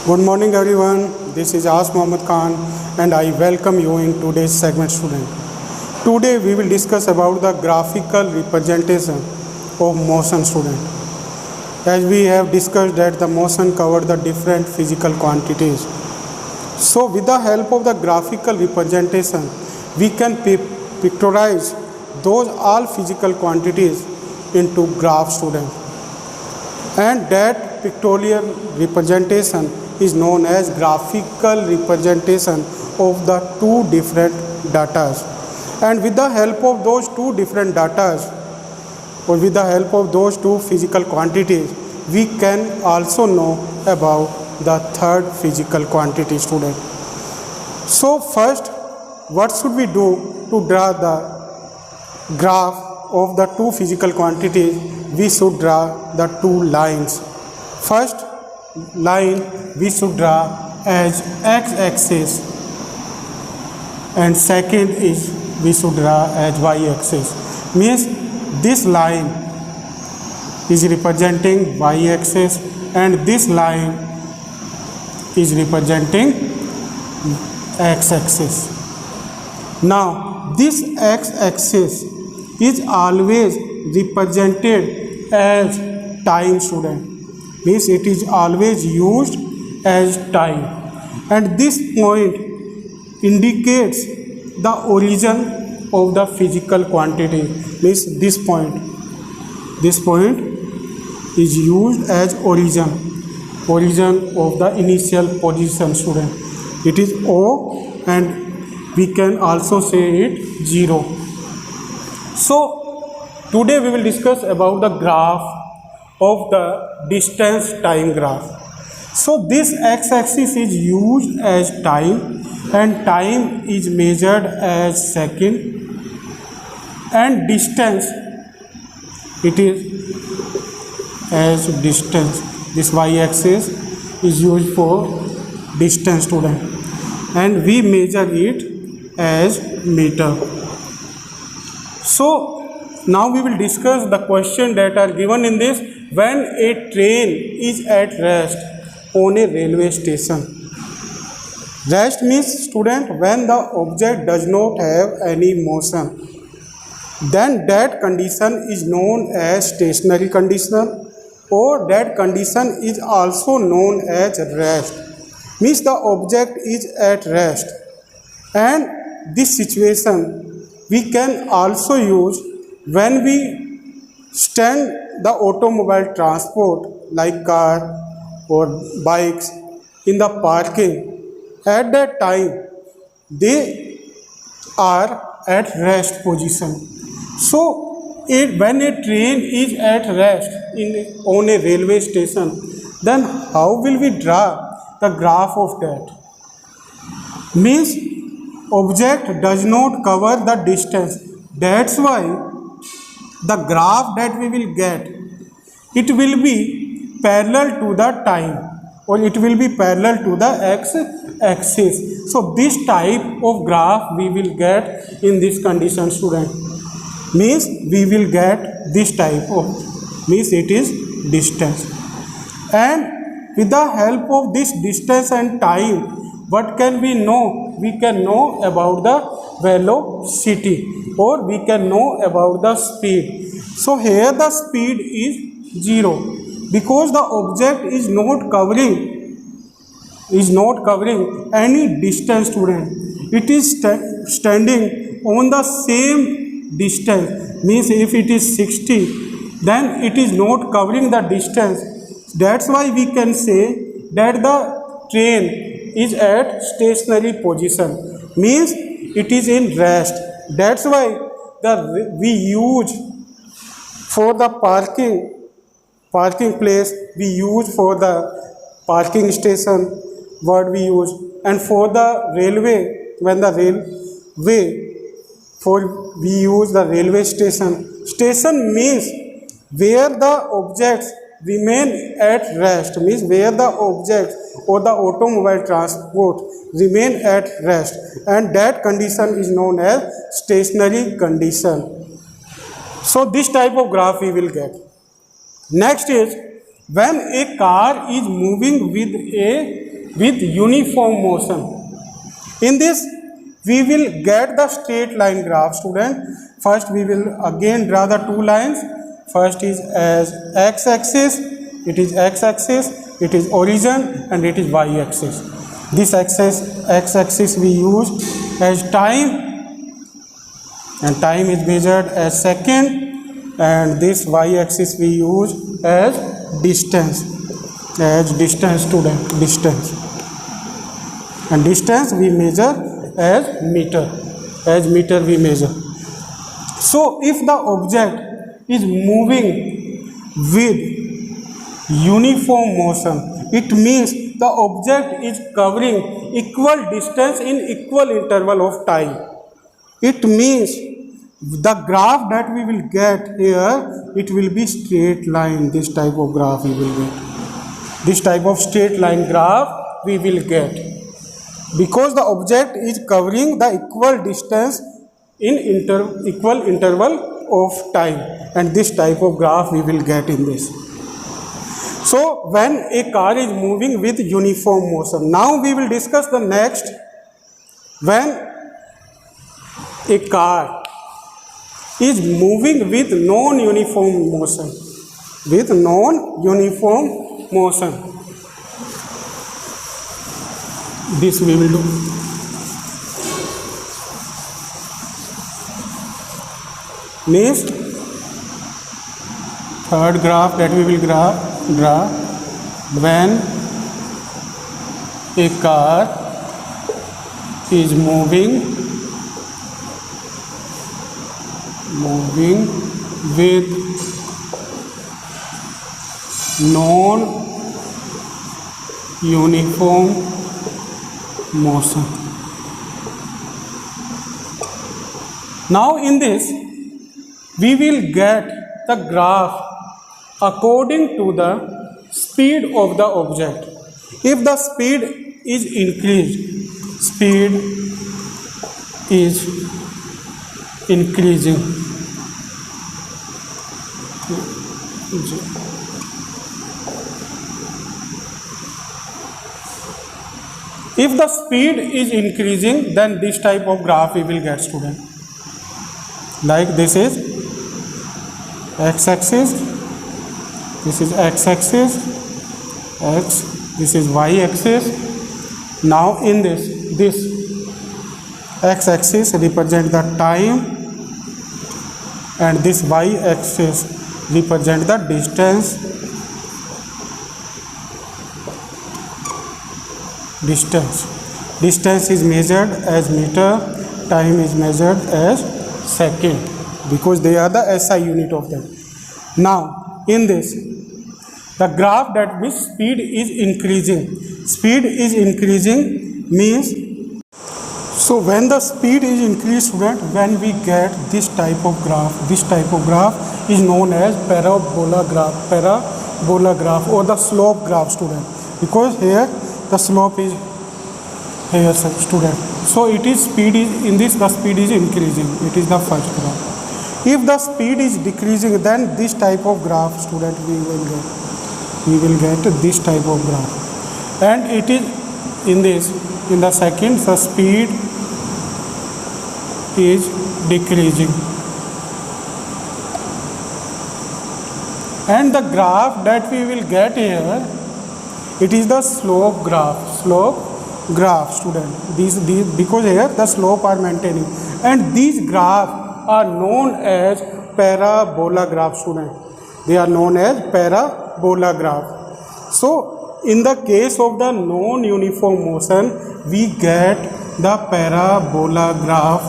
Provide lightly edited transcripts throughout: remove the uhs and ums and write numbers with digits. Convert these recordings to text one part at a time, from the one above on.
Good morning everyone. This is As Mohammad Khan and I welcome you in today's segment student. Today we will discuss about the graphical representation of motion student. As we have discussed that the motion covered the different physical quantities. So with the help of the graphical representation we can pictorize those all physical quantities into graph student. And that pictorial representation is known as graphical representation of the two different datas. And with the help of those two different datas or with the help of those two physical quantities, we can also know about the third physical quantity student. So first, what should we do to draw the graph of the two physical quantities? We should draw the two lines. First line we should draw as x-axis and second is we should draw as y-axis. Means this line is representing y-axis and this line is representing x-axis. Now this x-axis is always represented as time student, means it is always used as time, and this point indicates the origin of the physical quantity. Means this point is used as origin of the initial position student. It is O and we can also say it 0. So today we will discuss about the graph of the distance time graph. So this x-axis is used as time and time is measured as second, and distance it is as distance. This y-axis is used for distance student and we measure it as meter. So now we will discuss the question that are given in this. When a train is at rest on a railway station. Rest means student when the object does not have any motion. Then that condition is known as stationary condition, or that condition is also known as rest. Means the object is at rest, and this situation we can also use when we stand the automobile transport like car or bikes in the parking. At that time they are at rest position. So when a train is at rest on a railway station, then how will we draw the graph of that? Means object does not cover the distance. That's why the graph that we will get, it will be parallel to the time or it will be parallel to the x-axis. So this type of graph we will get in this condition student. Means we will get this type of, means it is distance, and with the help of this distance and time, what can we know? We can know about the velocity or we can know about the speed. So here the speed is 0 because the object is not covering any distance student. It is standing on the same distance. Means if it is 60, then it is not covering the distance. That's why we can say that the train is at stationary position, means it is in rest. That's why we use for the parking place, we use for the parking station what we use, and for the railway, when the railway, for we use the railway station. Station means where the objects remain at rest, means where the object or the automobile transport remain at rest, and that condition is known as stationary condition. So this type of graph we will get. Next is when a car is moving with a with uniform motion. In this, we will get the straight line graph, student. First, we will again draw the two lines. First is as x-axis, it is x-axis, it is origin, and it is y-axis. This x-axis we use as time, and time is measured as second, and this y-axis we use as distance, student, distance, and distance we measure as meter we measure. So if the object is moving with uniform motion, it means the object is covering equal distance in equal interval of time. It means the graph that we will get here, it will be straight line. This type of graph we will get. This type of straight line graph we will get, because the object is covering the equal distance in equal interval of time, and this type of graph we will get in this. So when a car is moving with uniform motion. Now we will discuss the next. When a car is moving with non-uniform motion, this we will do. Next, third graph that we will draw when a car is moving with non-uniform motion. Now in this, we will get the graph according to the speed of the object. If the speed is increased, if the speed is increasing, then this type of graph we will get, student. Like this is x-axis, this is x-axis, this is y-axis. Now in this x-axis represent the time, and this y-axis represent the distance. Distance is measured as meter, time is measured as second, because they are the SI unit of them. Now in this, the graph that which speed is increasing means, so when the speed is increased, student, when we get this type of graph is known as parabola graph or the slope graph, student, because here the slope is here, student. So it is speed is in this, the speed is increasing. It is the first graph. If the speed is decreasing, then this type of graph, student, we will get this type of graph. And it is in this, in the second, the speed is decreasing, and the graph that we will get here, it is the slope graph, student. These because here the slope are maintaining, and these graphs are known as parabola graph, student. They are known as parabola graph. So in the case of the non-uniform motion, we get the parabola graph,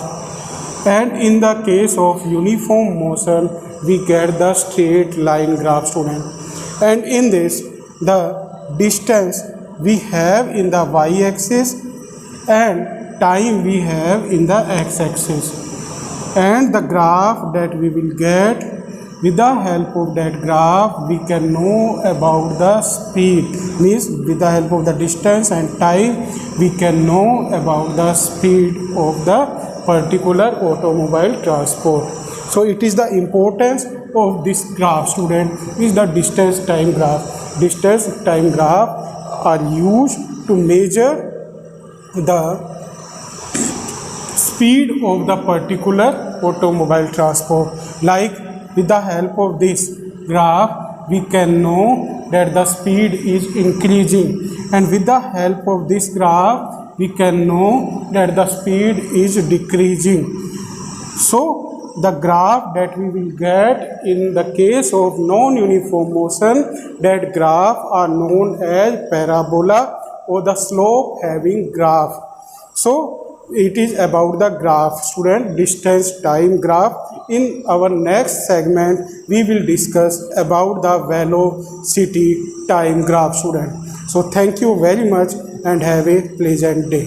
and in the case of uniform motion, we get the straight line graph, student. And in this, the distance we have in the y-axis and time we have in the x-axis, and the graph that we will get, with the help of that graph we can know about the speed, means with the help of the distance and time we can know about the speed of the particular automobile transport. So it is the importance of this graph, student, is the distance time graph. are used to measure the speed of the particular automobile transport. Like with the help of this graph we can know that the speed is increasing, and with the help of this graph we can know that the speed is decreasing. So the graph that we will get in the case of non-uniform motion, that graph are known as parabola or the slope having graph. So it is about the graph, student, distance time graph. In our next segment we will discuss about the velocity time graph, student. So thank you very much and have a pleasant day.